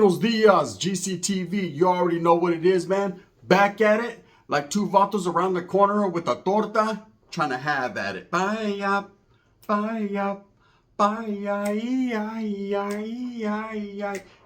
Buenos dias, GCTV. You already know what it is, man. Back at it, like two vatos around the corner with a torta, trying to have at it. Bye, bye, bye,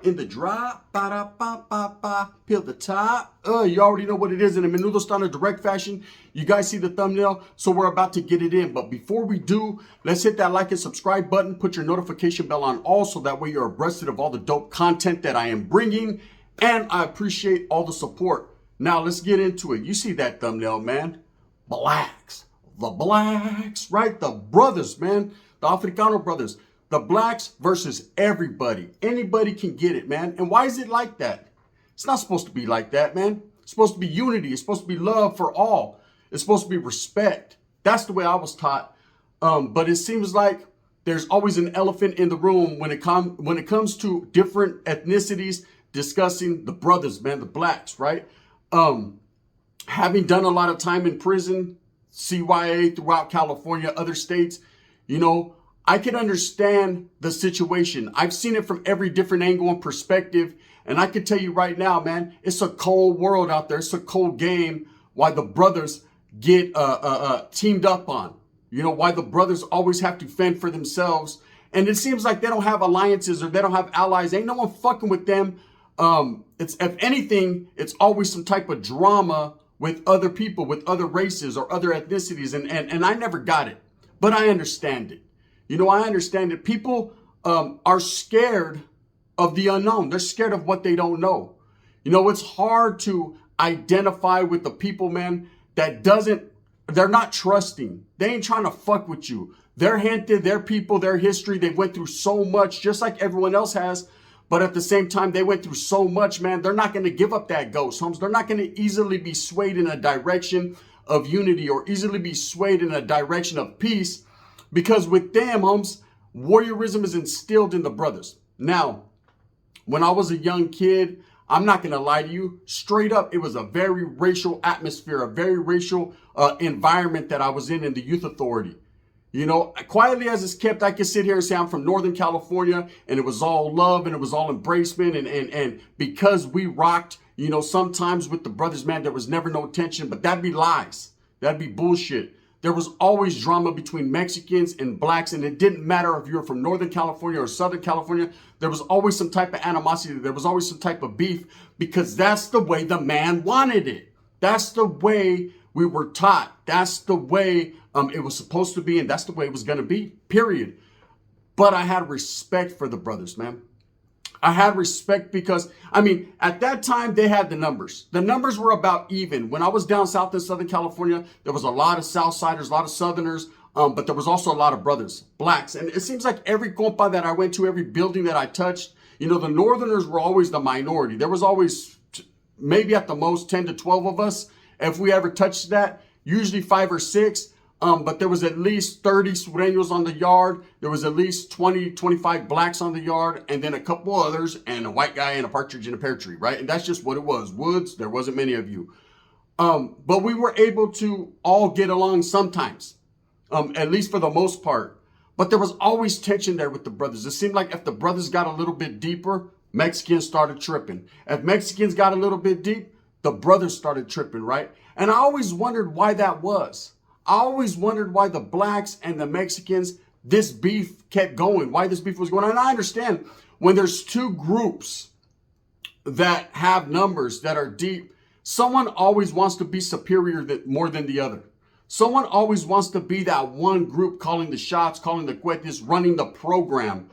in the drop, ba-da-ba-ba-ba, peel the top. You already know what it is in a Menudo Style direct fashion. You guys see the thumbnail, so we're about to get it in. But before we do, let's hit that like and subscribe button. Put your notification bell on all, so that way you're abreast of all the dope content that I am bringing. And I appreciate all the support. Now let's get into it. You see that thumbnail, man? Blacks. The blacks, right? The brothers, man. The Africano brothers. The blacks versus everybody. Anybody can get it, man. And why is it like that? It's not supposed to be like that, man. It's supposed to be unity. It's supposed to be love for all. It's supposed to be respect. That's the way I was taught. But it seems like there's always an elephant in the room when it comes to different ethnicities discussing the brothers, man, the blacks, right? Having done a lot of time in prison, CYA throughout California, other states, you know, I can understand the situation. I've seen it from every different angle and perspective. And I can tell you right now, man, it's a cold world out there. It's a cold game why the brothers get teamed up on. You know, why the brothers always have to fend for themselves. And it seems like they don't have alliances or they don't have allies. Ain't no one fucking with them. It's, if anything, it's always some type of drama with other people, with other races or other ethnicities. And I never got it, but I understand it. You know, I understand it. People are scared of the unknown. They're scared of what they don't know. You know, it's hard to identify with the people, man, they're not trusting. They ain't trying to fuck with you. Their gente, their people, their history, they went through so much, just like everyone else has. But at the same time, they went through so much, man. They're not going to give up that ghost, Holmes. They're not going to easily be swayed in a direction of unity or easily be swayed in a direction of peace. Because with them, Holmes, warriorism is instilled in the brothers. Now, when I was a young kid, I'm not going to lie to you, straight up, it was a very racial atmosphere, a very racial environment that I was in the youth authority. You know, quietly as it's kept, I can sit here and say I'm from Northern California and it was all love and it was all embracement. And because we rocked, you know, sometimes with the brothers, man, there was never no tension, but that'd be lies. That'd be bullshit. There was always drama between Mexicans and blacks, and it didn't matter if you were from Northern California or Southern California. There was always some type of animosity. There was always some type of beef, because that's the way the man wanted it. That's the way we were taught. That's the way it was supposed to be, and that's the way it was going to be, period. But I had respect for the brothers, man. I had respect because, I mean, at that time, they had the numbers. The numbers were about even. When I was down south in Southern California, there was a lot of Southsiders, a lot of Southerners, but there was also a lot of brothers, blacks. And it seems like every compa that I went to, every building that I touched, you know, the Northerners were always the minority. There was always maybe at the most 10 to 12 of us. If we ever touched that, usually 5 or 6. But there was at least 30 Sureños on the yard. There was at least 20, 25 blacks on the yard, and then a couple others, and a white guy and a partridge in a pear tree, right? And that's just what it was. Woods, there wasn't many of you. But we were able to all get along sometimes, at least for the most part. But there was always tension there with the brothers. It seemed like if the brothers got a little bit deeper, Mexicans started tripping. If Mexicans got a little bit deep, the brothers started tripping, right? And I always wondered why that was. I always wondered why the blacks and the Mexicans, this beef kept going, why this beef was going on. And I understand when there's two groups that have numbers that are deep, someone always wants to be superior more than the other. Someone always wants to be that one group calling the shots, calling the cuetes, running the program.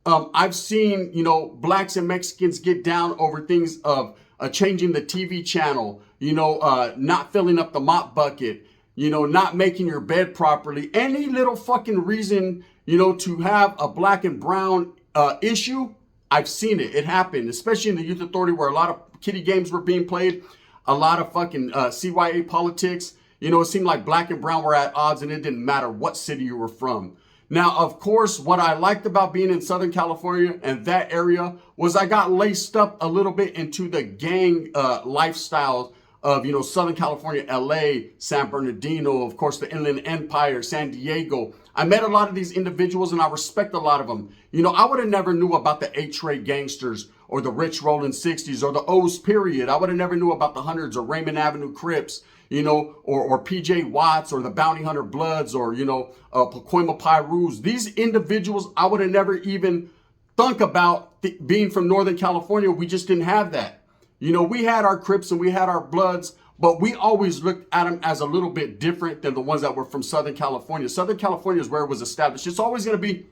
I've seen, you know, blacks and Mexicans get down over things of changing the TV channel, you know, not filling up the mop bucket, you know, not making your bed properly. Any little fucking reason, you know, to have a black and brown issue, I've seen it. It happened, especially in the youth authority where a lot of kiddie games were being played, a lot of fucking CYA politics. You know, it seemed like black and brown were at odds, and it didn't matter what city you were from. Now, of course, what I liked about being in Southern California and that area was I got laced up a little bit into the gang lifestyle of, you know, Southern California, LA, San Bernardino, of course, the Inland Empire, San Diego. I met a lot of these individuals and I respect a lot of them. You know, I would have never knew about the A-Trade gangsters or the Rich Rolling 60s or the O's period. I would have never knew about the Hundreds or Raymond Avenue Crips, you know, or PJ Watts or the Bounty Hunter Bloods or, you know, Pacoima Pyrus. These individuals, I would have never even thunk about being from Northern California. We just didn't have that. You know, we had our Crips and we had our Bloods, but we always looked at them as a little bit different than the ones that were from Southern California. Southern California is where it was established. It's always going to be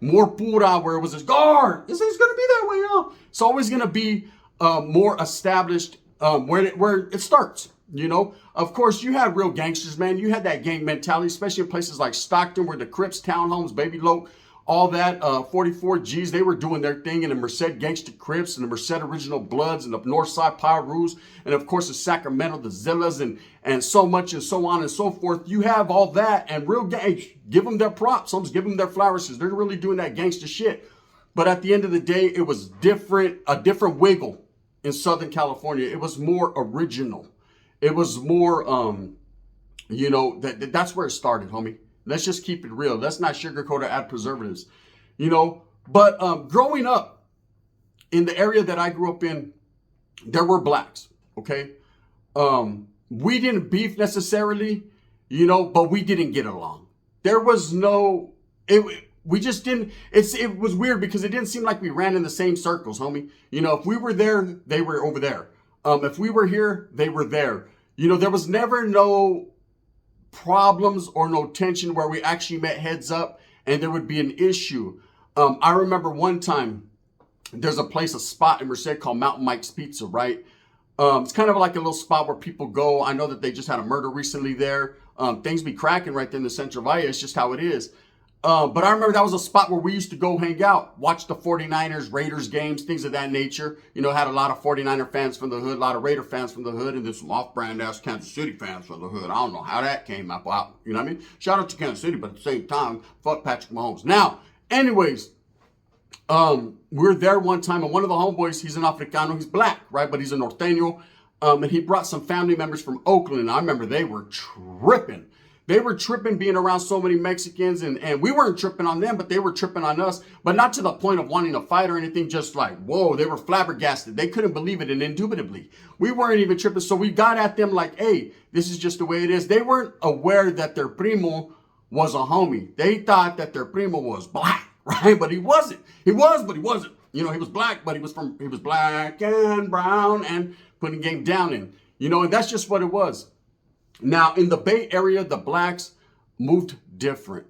more pura, where it was this guard. It's going to be that way, y'all. It's always going to be more established where it starts. You know, of course, you had real gangsters, man. You had that gang mentality, especially in places like Stockton, where the Crips, townhomes, Baby Loke, all that 44 Gs, they were doing their thing in the Merced Gangster Crips and the Merced Original Bloods and the Northside Pyrus, and of course the Sacramento, the Zillas, and so much and so on and so forth. You have all that, and real gangs, give them their props. Some give them their flowers. They're really doing that gangster shit. But at the end of the day, it was different, a different wiggle in Southern California. It was more original. It was more, you know, that's where it started, homie. Let's just keep it real. Let's not sugarcoat or add preservatives, you know. But growing up in the area that I grew up in, there were blacks, okay? We didn't beef necessarily, you know, but we didn't get along. There was no, we just didn't, it was weird because it didn't seem like we ran in the same circles, homie. You know, if we were there, they were over there. If we were here, they were there. You know, there was never no problems or no tension where we actually met heads up and there would be an issue. I remember one time, there's a spot in Merced called Mountain Mike's Pizza, right? It's kind of like a little spot where people go. I know that they just had a murder recently there. Things be cracking right there in the Central Valley. It's just how it is. But I remember that was a spot where we used to go hang out, watch the 49ers, Raiders games, things of that nature. You know, had a lot of 49er fans from the hood, a lot of Raider fans from the hood, and then some off-brand ass Kansas City fans from the hood. I don't know how that came about. You know what I mean? Shout out to Kansas City, but at the same time, fuck Patrick Mahomes. Now, anyways, we were there one time, and one of the homeboys, he's an Africano, he's black, right? But he's a Norteño, and he brought some family members from Oakland. I remember they were tripping. They were tripping being around so many Mexicans, and we weren't tripping on them, but they were tripping on us, but not to the point of wanting to fight or anything, just like, whoa, they were flabbergasted. They couldn't believe it, and indubitably. We weren't even tripping, so we got at them like, hey, this is just the way it is. They weren't aware that their primo was a homie. They thought that their primo was black, right? But he wasn't. He was, but he wasn't. You know, he was black, but he was black and brown and putting game down in. You know, and that's just what it was. Now, in the Bay Area, the blacks moved different.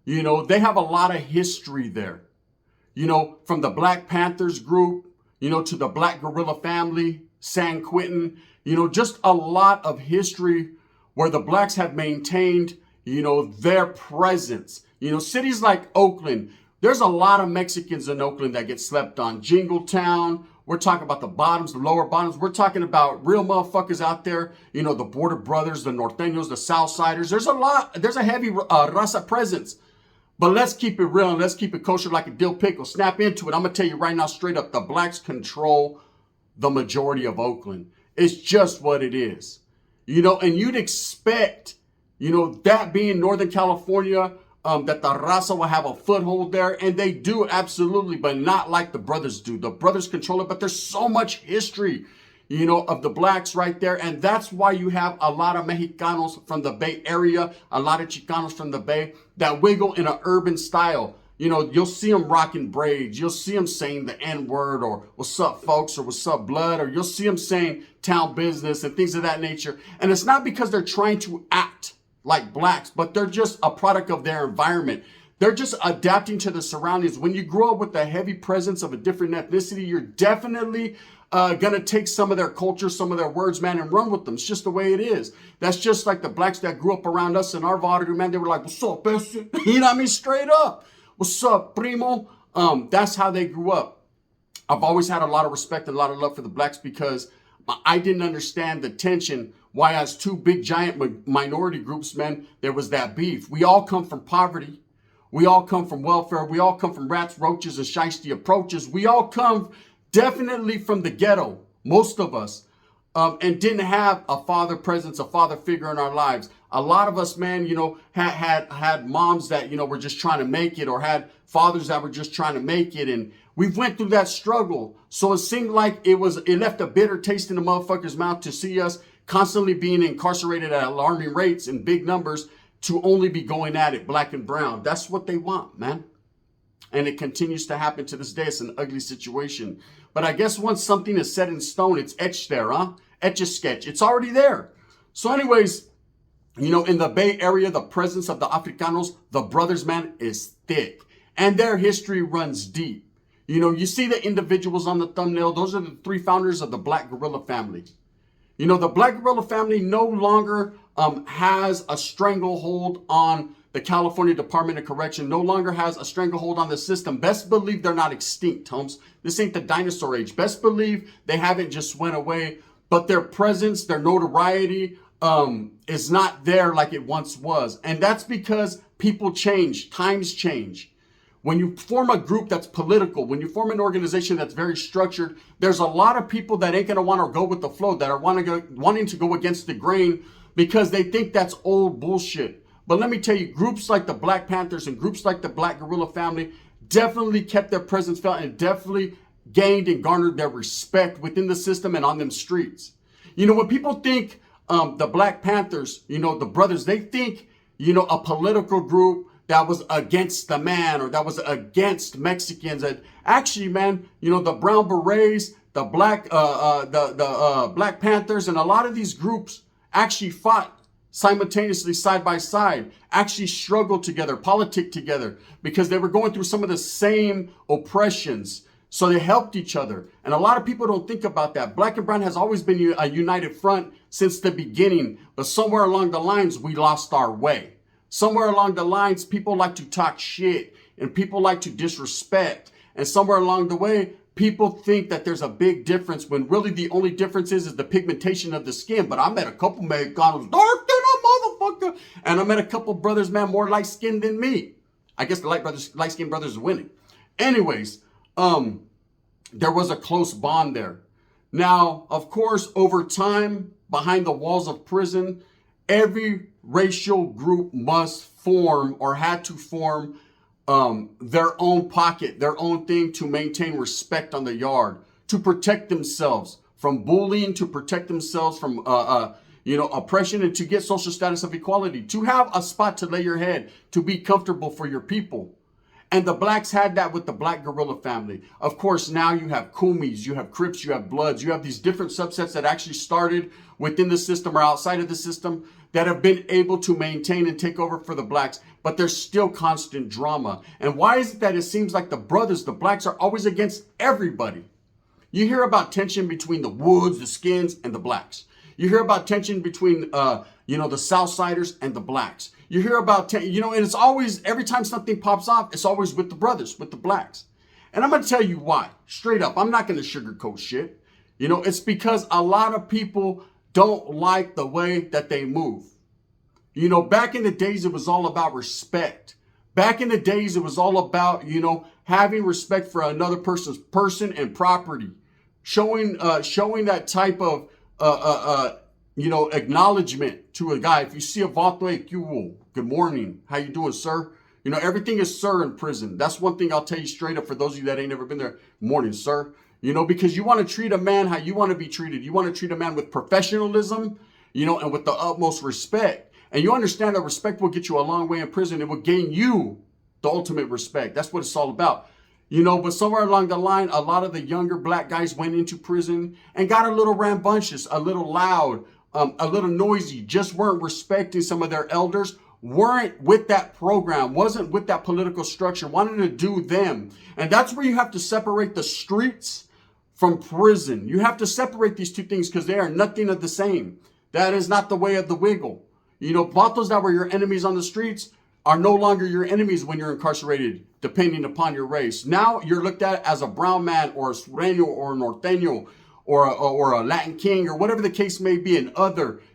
You know, they have a lot of history there. You know, from the Black Panthers group, you know, to the Black Guerrilla family, San Quentin, you know, just a lot of history where the blacks have maintained, you know, their presence. You know, cities like Oakland, there's a lot of Mexicans in Oakland that get slept on. Jingletown, we're talking about the bottoms, the lower bottoms. We're talking about real motherfuckers out there. You know, the Border Brothers, the Norteños, the Southsiders. There's a heavy raza presence. But let's keep it real and let's keep it kosher like a dill pickle. Snap into it. I'm going to tell you right now straight up, the blacks control the majority of Oakland. It's just what it is. You know, and you'd expect, you know, that being Northern California, that the raza will have a foothold there, and they do, absolutely, but not like the brothers do. The brothers control it, but there's so much history, you know, of the blacks right there, and that's why you have a lot of Mexicanos from the Bay Area, a lot of Chicanos from the Bay that wiggle in an urban style. You know, you'll see them rocking braids. You'll see them saying the N-word or what's up, folks, or what's up, blood, or you'll see them saying town business and things of that nature. And it's not because they're trying to act like blacks, but they're just a product of their environment. They're just adapting to the surroundings. When you grow up with the heavy presence of a different ethnicity, you're definitely gonna take some of their culture, some of their words, man, and run with them. It's just the way it is. That's just like the blacks that grew up around us in our barrio, man. They were like, what's up, bestie? You know what I mean? Straight up. What's up, primo? That's how they grew up. I've always had a lot of respect and a lot of love for the blacks because I didn't understand the tension. Why, as two big giant minority groups, man, there was that beef. We all come from poverty. We all come from welfare. We all come from rats, roaches, and shiesty approaches. We all come definitely from the ghetto, most of us, and didn't have a father presence, a father figure in our lives. A lot of us, man, had moms that, were just trying to make it, or had fathers that were just trying to make it. And we went through that struggle. So it seemed like it left a bitter taste in the motherfucker's mouth to see us constantly being incarcerated at alarming rates in big numbers, to only be going at it, black and brown. That's what they want, man. And it continues to happen to this day. It's an ugly situation. But I guess once something is set in stone, it's etched there, huh? Etch-a-sketch. It's already there. So anyways, in the Bay Area, the presence of the Africanos, the brothers, man, is thick. And their history runs deep. You see the individuals on the thumbnail. Those are the 3 founders of the Black Guerrilla family. The Black Guerrilla family no longer has a stranglehold on the California Department of Correction, no longer has a stranglehold on the system. Best believe they're not extinct, Holmes. This ain't the dinosaur age. Best believe they haven't just went away, but their presence, their notoriety is not there like it once was. And that's because people change, times change. When you form a group that's political, when you form an organization that's very structured, there's a lot of people that ain't going to want to go with the flow, that are wanting to go against the grain because they think that's old bullshit. But let me tell you, groups like the Black Panthers and groups like the Black Guerrilla family definitely kept their presence felt and definitely gained and garnered their respect within the system and on them streets. When people think the Black Panthers, the brothers, they think, a political group that was against the man, or that was against Mexicans. And actually, man, the Brown Berets, the Black Panthers, and a lot of these groups actually fought simultaneously, side by side, actually struggled together, politic together, because they were going through some of the same oppressions. So they helped each other. And a lot of people don't think about that. Black and brown has always been a united front since the beginning, but somewhere along the lines, we lost our way. Somewhere along the lines, people like to talk shit and people like to disrespect. And somewhere along the way, people think that there's a big difference when really the only difference is the pigmentation of the skin. But I met a couple Mexicanos dark than a motherfucker. And I met a couple brothers, man, more light-skinned than me. I guess the light-skinned brothers are winning. Anyways, there was a close bond there. Now, of course, over time, behind the walls of prison, every racial group must form, or had to form, their own pocket, their own thing to maintain respect on the yard, to protect themselves from bullying, to protect themselves from, oppression, and to get social status of equality, to have a spot to lay your head, to be comfortable for your people. And the blacks had that with the Black Guerrilla family. Of course, now you have Kumis, you have Crips, you have Bloods, you have these different subsets that actually started within the system or outside of the system that have been able to maintain and take over for the blacks, but there's still constant drama. And why is it that it seems like the brothers, the blacks, are always against everybody? You hear about tension between the Woods, the Skins, and the blacks. You hear about tension between, the Southsiders and the blacks. You hear about, and it's always, every time something pops off, it's always with the brothers, with the blacks. And I'm going to tell you why, straight up. I'm not going to sugarcoat shit. It's because a lot of people don't like the way that they move. Back in the days, it was all about respect. Back in the days, it was all about, having respect for another person's person and property. Showing that type of, acknowledgement to a guy. If you see a vato, good morning. How you doing, sir? Everything is sir in prison. That's one thing I'll tell you straight up for those of you that ain't never been there. Morning, sir. Because you want to treat a man how you want to be treated. You want to treat a man with professionalism, and with the utmost respect. And you understand that respect will get you a long way in prison. It will gain you the ultimate respect. That's what it's all about. But somewhere along the line, a lot of the younger black guys went into prison and got a little rambunctious, a little loud, a little noisy, just weren't respecting some of their elders, weren't with that program, wasn't with that political structure, wanted to do them. And that's where you have to separate the streets from prison. You have to separate these two things because they are nothing of the same. That is not the way of the wiggle. Vatos that were your enemies on the streets are no longer your enemies when you're incarcerated, depending upon your race. Now you're looked at as a brown man or a sureño or a norteño or a Latin king or whatever the case may be. And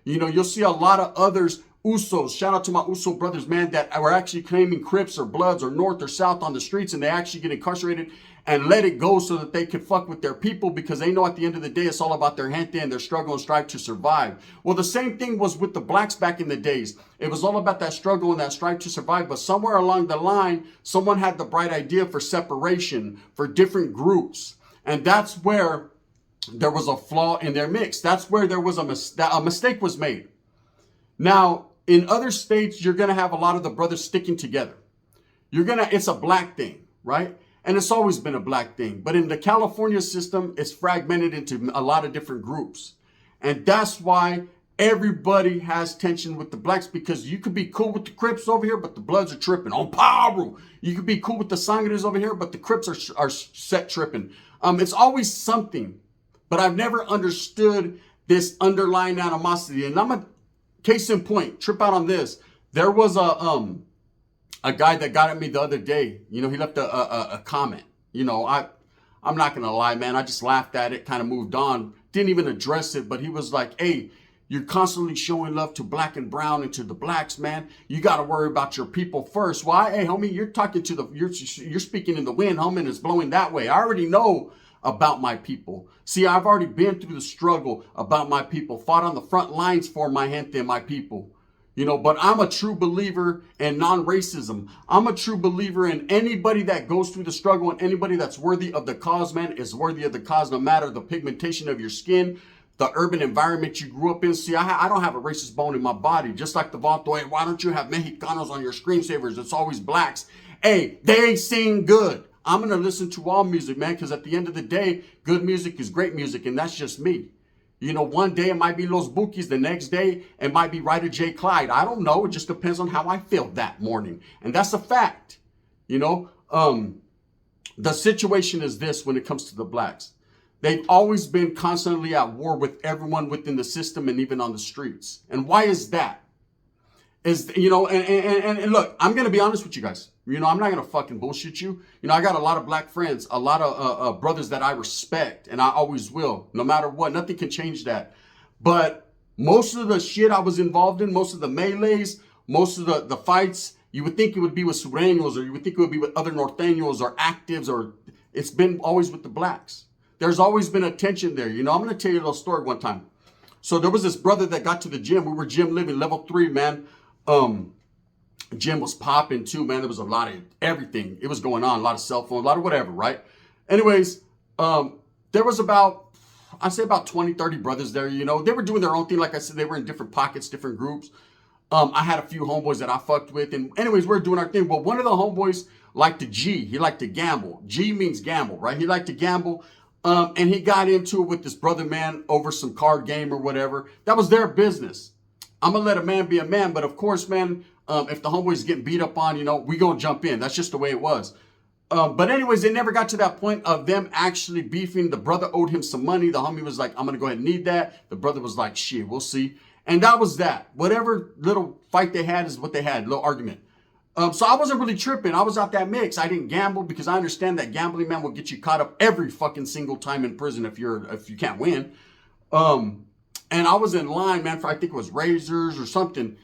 you'll see a lot of others Usos, shout out to my Uso brothers, man, that were actually claiming Crips or Bloods or North or South on the streets, and they actually get incarcerated and let it go so that they can fuck with their people, because they know at the end of the day it's all about their gente and their struggle and strive to survive. Well, the same thing was with the blacks back in the days. It was all about that struggle and that strive to survive, but somewhere along the line, someone had the bright idea for separation, for different groups, and that's where there was a flaw in their mix. That's where there was a mistake was made. Now, in other states, you're going to have a lot of the brothers sticking together. It's a black thing, right? And it's always been a black thing. But in the California system, it's fragmented into a lot of different groups. And that's why everybody has tension with the blacks, because you could be cool with the Crips over here, but the Bloods are tripping on power. You could be cool with the Sangres over here, but the Crips are set tripping. It's always something. But I've never understood this underlying animosity. And case in point, trip out on this. There was a guy that got at me the other day. You know, he left a comment. You know, I'm not gonna lie, man. I just laughed at it, kind of moved on, didn't even address it. But he was like, "Hey, you're constantly showing love to black and brown and to the blacks, man. You got to worry about your people first." Why? Hey, homie, you're talking to you're speaking in the wind, homie, and it's blowing that way. I already know about my people. See, I've already been through the struggle about my people, fought on the front lines for my gente and my people. You know, but I'm a true believer in non-racism. I'm a true believer in anybody that goes through the struggle, and anybody that's worthy of the cause, man, is worthy of the cause, no matter the pigmentation of your skin, the urban environment you grew up in. See, I don't have a racist bone in my body. Just like the Vato, hey, why don't you have Mexicanos on your screensavers? It's always blacks. Hey, they sing good. I'm going to listen to all music, man, because at the end of the day, good music is great music, and that's just me. You know, one day it might be Los Bukis, the next day it might be Ryder J. Clyde. I don't know. It just depends on how I feel that morning. And that's a fact. You know, the situation is this when it comes to the blacks. They've always been constantly at war with everyone within the system and even on the streets. And why is that? You know, and look, I'm going to be honest with you guys. You know, I'm not going to fucking bullshit you. You know, I got a lot of black friends, a lot of brothers that I respect, and I always will, no matter what. Nothing can change that. But most of the shit I was involved in, most of the melees, most of the fights, you would think it would be with Sureños, or you would think it would be with other Norteños or actives, or it's been always with the blacks. There's always been a tension there. You know, I'm going to tell you a little story one time. So there was this brother that got to the gym. We were gym living, level 3, man. Gym was popping too, man. There was a lot of everything. It was going on, a lot of cell phones, a lot of whatever, right? Anyways, there was I'd say about 20, 30 brothers there. You know, they were doing their own thing. Like I said, they were in different pockets, different groups. I had a few homeboys that I fucked with. And anyways, we're doing our thing. But one of the homeboys liked to G. He liked to gamble. G means gamble, right? He liked to gamble. And he got into it with this brother, man, over some card game or whatever. That was their business. I'm going to let a man be a man. But of course, man, if the homeboy's getting beat up on, you know, we going to jump in. That's just the way it was. But anyways, they never got to that point of them actually beefing. The brother owed him some money. The homie was like, I'm going to go ahead and need that. The brother was like, shit, we'll see. And that was that. Whatever little fight they had is what they had, little argument. So I wasn't really tripping. I was out that mix. I didn't gamble because I understand that gambling, man, will get you caught up every fucking single time in prison if you can't win. And I was in line, man, for I think it was Razors or something.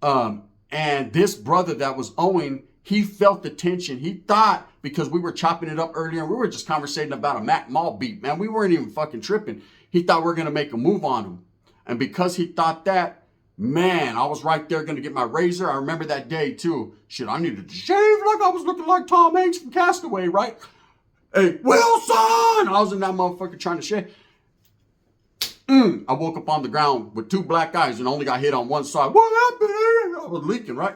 And this brother that was owing, he felt the tension. He thought because we were chopping it up earlier and we were just conversating about a Mac Mall beat, man, we weren't even fucking tripping. He thought we were going to make a move on him. And because he thought that, man, I was right there going to get my razor. I remember that day too. Shit, I needed to shave like I was looking like Tom Hanks from Castaway, right? Hey, Wilson! I was in that motherfucker trying to shave. I woke up on the ground with 2 black eyes and only got hit on one side. What happened? I was leaking, right?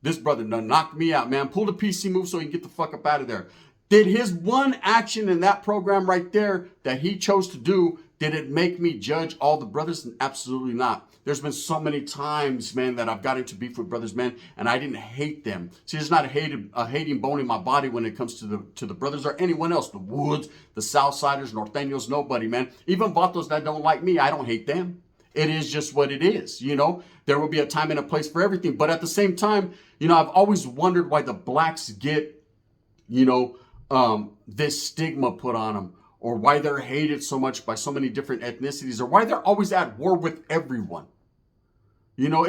This brother done knocked me out, man. Pulled a PC move so he can get the fuck up out of there. Did his one action in that program right there that he chose to do, did it make me judge all the brothers? Absolutely not. There's been so many times, man, that I've got into beef with brothers, man, and I didn't hate them. See, there's not a hating bone in my body when it comes to the brothers or anyone else. The Woods, the Southsiders, Norteños, nobody, man. Even vatos that don't like me, I don't hate them. It is just what it is, you know. There will be a time and a place for everything. But at the same time, you know, I've always wondered why the blacks get, you know, this stigma put on them, or why they're hated so much by so many different ethnicities, or why they're always at war with everyone. You know,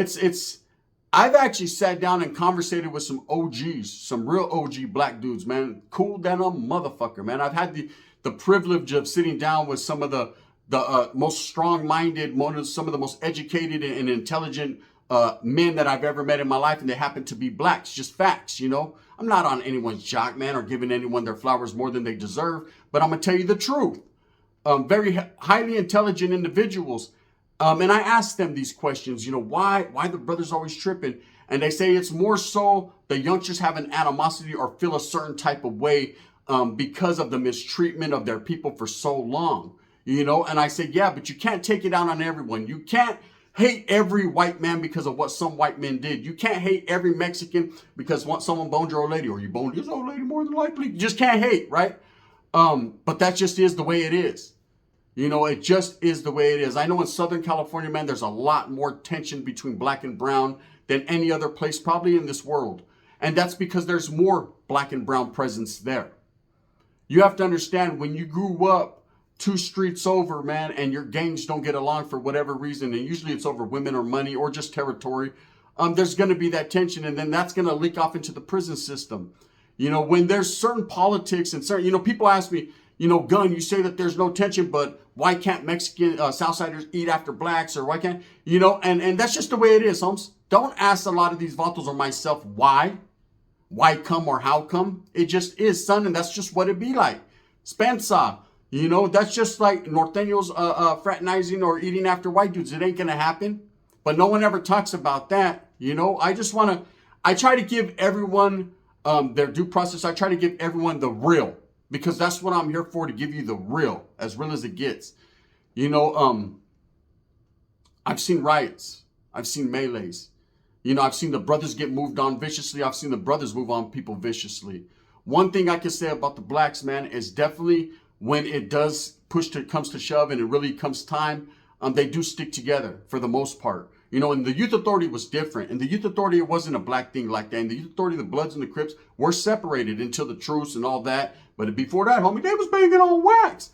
I've actually sat down and conversated with some OGs, some real OG black dudes, man. Cool than a motherfucker, man. I've had the privilege of sitting down with some of the most strong-minded, some of the most educated and intelligent men that I've ever met in my life, and they happen to be blacks. Just facts, you know. I'm not on anyone's jock, man, or giving anyone their flowers more than they deserve, but I'm gonna tell you the truth. Very highly intelligent individuals. And I asked them these questions, you know, why the brothers always tripping? And they say it's more so the youngsters have an animosity or feel a certain type of way because of the mistreatment of their people for so long, you know? And I said, yeah, but you can't take it out on everyone. You can't hate every white man because of what some white men did. You can't hate every Mexican because someone boned your old lady, or you boned his old lady more than likely. You just can't hate, right? But that just is the way it is. You know, it just is the way it is. I know in Southern California, man, there's a lot more tension between black and brown than any other place probably in this world. And that's because there's more black and brown presence there. You have to understand, when you grew up 2 streets over, man, and your gangs don't get along for whatever reason, and usually it's over women or money or just territory, there's going to be that tension, and then that's going to leak off into the prison system. You know, when there's certain politics and certain, you know, people ask me, you know, Gun, you say that there's no tension, but why can't Mexican Southsiders eat after blacks, or why can't, you know, and that's just the way it is, Holmes. Don't ask a lot of these vatos or myself why come or how come. It just is, son, and that's just what it be like. Spencer, you know, that's just like Norteños fraternizing or eating after white dudes. It ain't gonna happen. But no one ever talks about that, you know. I try to give everyone their due process. I try to give everyone the real, because that's what I'm here for, to give you the real as it gets. You know, I've seen riots. I've seen melees. You know, I've seen the brothers get moved on viciously. I've seen the brothers move on people viciously. One thing I can say about the blacks, man, is definitely when it does comes to shove and it really comes time, they do stick together for the most part. You know, and the Youth Authority was different. In the Youth Authority, it wasn't a black thing like that. In the Youth Authority, the Bloods and the Crips were separated until the truce and all that. But before that, homie, they was banging on wax.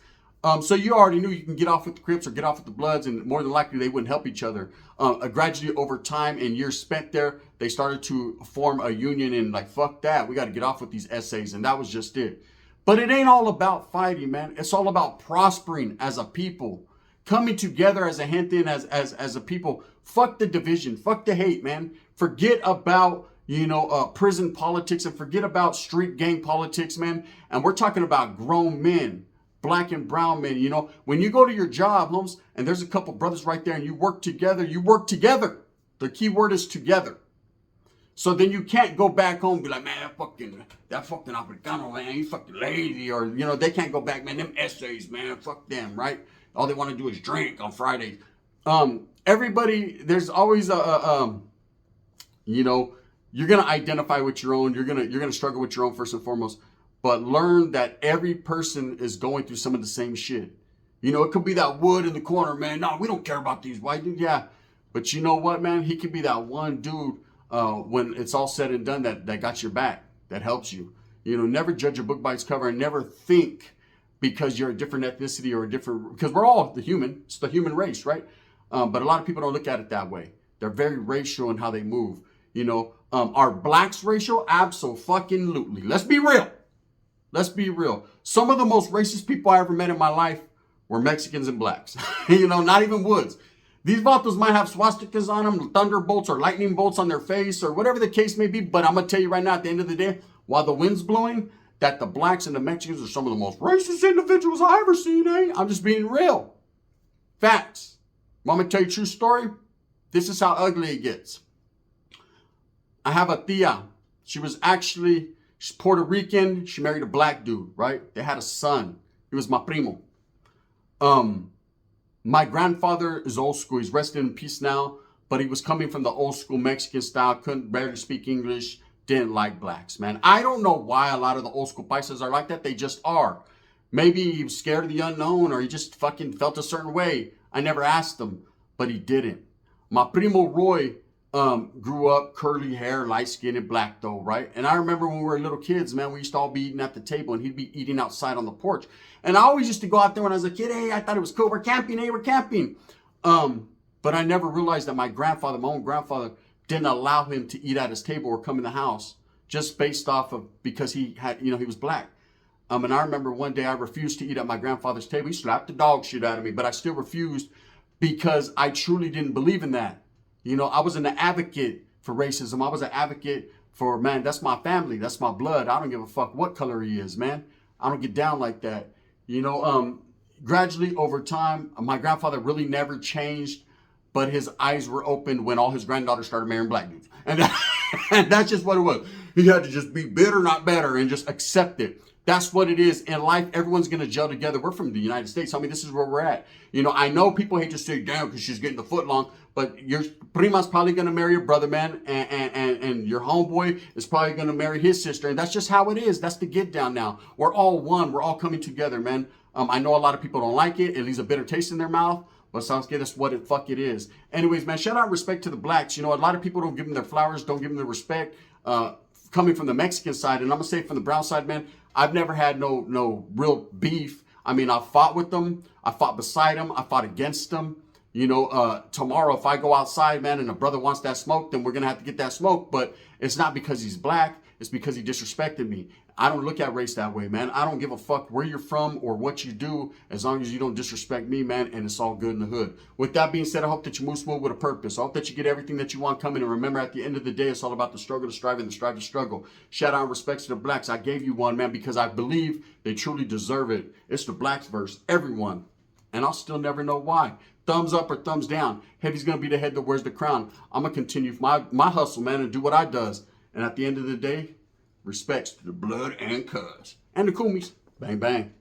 So you already knew you can get off with the Crips or get off with the Bloods, and more than likely they wouldn't help each other. Gradually over time and years spent there, they started to form a union, and like, fuck that, we got to get off with these essays, and that was just it. But it ain't all about fighting, man. It's all about prospering as a people, coming together as a gente and as a people. Fuck the division, fuck the hate, man. Forget about, you know, prison politics, and forget about street gang politics, man. And we're talking about grown men, black and brown men. You know, when you go to your job, Holmes, and there's a couple brothers right there and you work together, The key word is together. So then you can't go back home and be like, man, that fucking Africano, man, he's fucking lazy. Or, you know, they can't go back, man, them essays, man, fuck them, right? All they want to do is drink on Fridays. Everybody, there's always you know, you're going to identify with your own. You're going to struggle with your own first and foremost. But learn that every person is going through some of the same shit. You know, it could be that Wood in the corner, man. No, we don't care about these white dudes. Yeah. But you know what, man? He could be that one dude when it's all said and done that got your back, that helps you. You know, never judge a book by its cover, and never think because you're a different ethnicity or a different, because we're all the human. It's the human race, right? But a lot of people don't look at it that way. They're very racial in how they move. You know, are blacks racial? Abso-fucking-lutely. Let's be real. Let's be real. Some of the most racist people I ever met in my life were Mexicans and blacks. You know, not even Woods. These vatos might have swastikas on them, thunderbolts or lightning bolts on their face, or whatever the case may be. But I'm going to tell you right now, at the end of the day, while the wind's blowing, that the blacks and the Mexicans are some of the most racist individuals I ever seen, eh? I'm just being real. Facts. Want me to tell you a true story? This is how ugly it gets. I have a tia. She's Puerto Rican. She married a black dude, right? They had a son. He was my primo. My grandfather is old school. He's resting in peace now, but he was coming from the old school Mexican style, couldn't barely speak English, didn't like blacks, man. I don't know why a lot of the old school paisas are like that. They just are. Maybe he was scared of the unknown, or he just fucking felt a certain way. I never asked him, but he didn't. My primo Roy grew up curly hair, light skinned and black though, right? And I remember when we were little kids, man, we used to all be eating at the table, and he'd be eating outside on the porch. And I always used to go out there when I was a kid. Hey, I thought it was cool. We're camping. Hey, we're camping. But I never realized that my grandfather, my own grandfather, didn't allow him to eat at his table or come in the house just based off of because he had, he was black. And I remember one day I refused to eat at my grandfather's table. He slapped the dog shit out of me, but I still refused because I truly didn't believe in that. I was an advocate for racism. I was an advocate for, man, that's my family. That's my blood. I don't give a fuck what color he is, man. I don't get down like that. Gradually over time, my grandfather really never changed, but his eyes were opened when all his granddaughters started marrying black dudes. And that's just what it was. He had to just be bitter, not better, and just accept it. That's what it is. In life, everyone's going to gel together. We're from the United States. I mean, this is where we're at. I know people hate to say, damn, because she's getting the foot long, but your prima's probably going to marry your brother, man, and your homeboy is probably going to marry his sister. And that's just how it is. That's the get down now. We're all one. We're all coming together, man. I know a lot of people don't like it. It leaves a bitter taste in their mouth. But sounds good. That's what the fuck it is. Anyways, man, shout out respect to the blacks. A lot of people don't give them their flowers, don't give them their respect. Coming from the Mexican side, and I'm gonna say from the brown side, man, I've never had no real beef. I mean, I fought with them, I fought beside them, I fought against them. Tomorrow if I go outside, man, and a brother wants that smoke, then we're gonna have to get that smoke. But it's not because he's black, it's because he disrespected me. I don't look at race that way, man. I don't give a fuck where you're from or what you do, as long as you don't disrespect me, man, and it's all good in the hood. With that being said, I hope that you move smooth with a purpose. I hope that you get everything that you want coming. And remember, at the end of the day, it's all about the struggle to strive and the strive to struggle. Shout out and respect to the blacks. I gave you one, man, because I believe they truly deserve it. It's the blacks versus everyone. And I'll still never know why. Thumbs up or thumbs down. Heavy's going to be the head that wears the crown. I'm going to continue my hustle, man, and do what I does. And at the end of the day, respects to the blood and cuz. And the Kumis. Bang, bang.